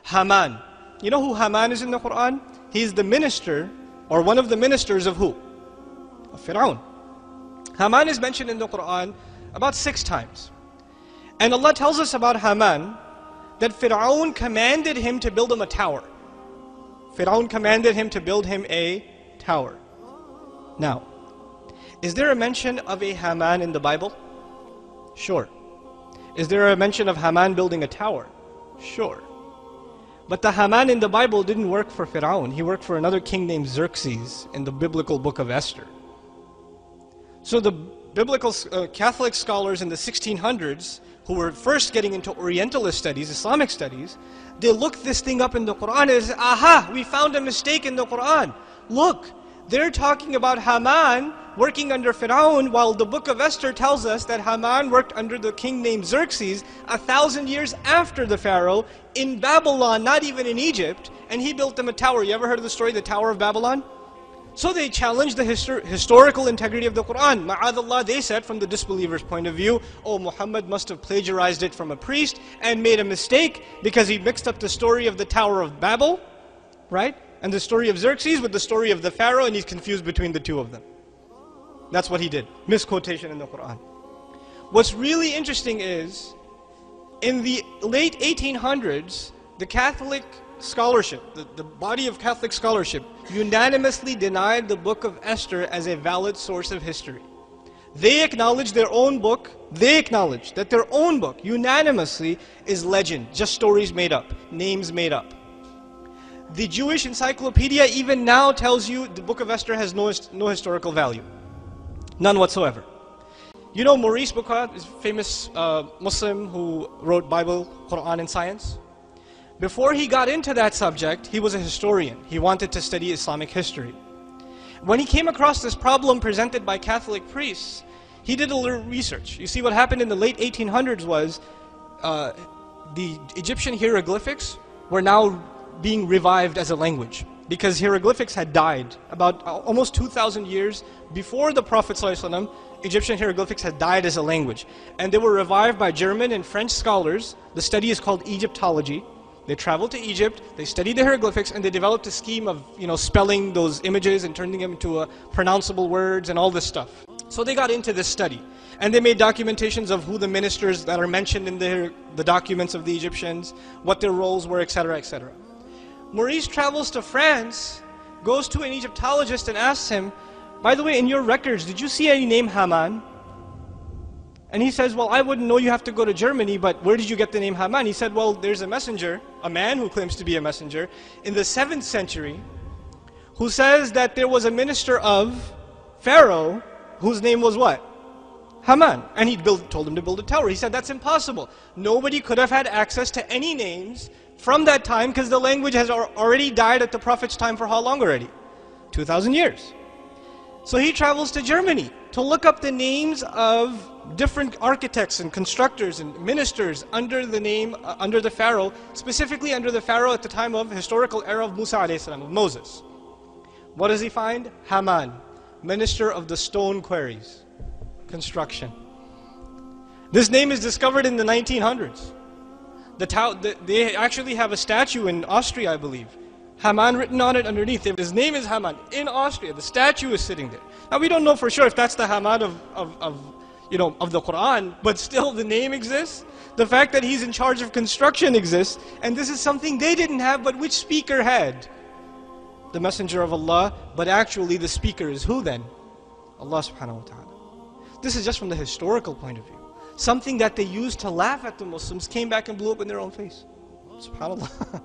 Haman. You know who Haman is in the Quran? He's the minister, or one of the ministers of who? Of Fir'aun. Haman is mentioned in the Quran about 6 times. And Allah tells us about Haman that Fir'aun commanded him to build him a tower. Fir'aun commanded him to build him a tower. Now, is there a mention of a Haman in the Bible? Sure. Is there a mention of Haman building a tower? Sure. But the Haman in the Bible didn't work for Fir'aun. He worked for another king named Xerxes in the biblical book of Esther. So the biblical Catholic scholars in the 1600s, who were first getting into Orientalist studies, Islamic studies, they looked this thing up in the Quran and said, aha, we found a mistake in the Quran. Look, they're talking about Haman working under Fir'aun, while the book of Esther tells us that Haman worked under the king named Xerxes 1,000 years after the Pharaoh in Babylon, not even in Egypt, and he built them a tower. You ever heard of the story, the Tower of Babylon? So they challenged the historical integrity of the Quran. Ma'adallah, they said, from the disbeliever's point of view, oh, Muhammad must have plagiarized it from a priest and made a mistake because he mixed up the story of the Tower of Babel, right? And the story of Xerxes with the story of the Pharaoh, and he's confused between the two of them. That's what he did. Misquotation in the Quran. What's really interesting is, in the late 1800s, the Catholic scholarship, the body of Catholic scholarship, unanimously denied the book of Esther as a valid source of history. They acknowledged their own book, that their own book, unanimously, is legend, just stories made up, names made up. The Jewish encyclopedia even now tells you the book of Esther has no historical value. None whatsoever. You know Maurice Bucaille is a famous Muslim who wrote Bible, Quran and science? Before he got into that subject, he was a historian. He wanted to study Islamic history. When he came across this problem presented by Catholic priests, he did a little research. You see, what happened in the late 1800s was the Egyptian hieroglyphics were now being revived as a language, because hieroglyphics had died about almost 2,000 years before the Prophet ﷺ. Egyptian hieroglyphics had died as a language, and they were revived by German and French scholars. The study is called Egyptology. They traveled to Egypt, they studied the hieroglyphics, and they developed a scheme of, spelling those images and turning them into pronounceable words and all this stuff. So they got into this study, and they made documentations of who the ministers that are mentioned in the documents of the Egyptians, what their roles were, etc., etc. Maurice travels to France, goes to an Egyptologist and asks him, by the way, in your records, did you see any name Haman? And he says, well, I wouldn't know, you have to go to Germany, but where did you get the name Haman? He said, well, there's a messenger, a man who claims to be a messenger, in the 7th century, who says that there was a minister of Pharaoh, whose name was what? Haman. And he told him to build a tower. He said, that's impossible. Nobody could have had access to any names from that time, because the language has already died at the Prophet's time for how long already? 2,000 years. So he travels to Germany to look up the names of different architects and constructors and ministers under the name, under the Pharaoh, specifically under the Pharaoh at the time of historical era of Musa alayhi salam, of Moses. What does he find? Haman, minister of the stone quarries, construction. This name is discovered in the 1900s. They actually have a statue in Austria, I believe. Haman written on it underneath. His name is Haman in Austria. The statue is sitting there. Now we don't know for sure if that's the Haman of the Quran, but still the name exists. The fact that he's in charge of construction exists, and this is something they didn't have, but which speaker had? The Messenger of Allah, but actually the speaker is who then? Allah subhanahu wa ta'ala. This is just from the historical point of view. Something that they used to laugh at the Muslims came back and blew up in their own face. SubhanAllah.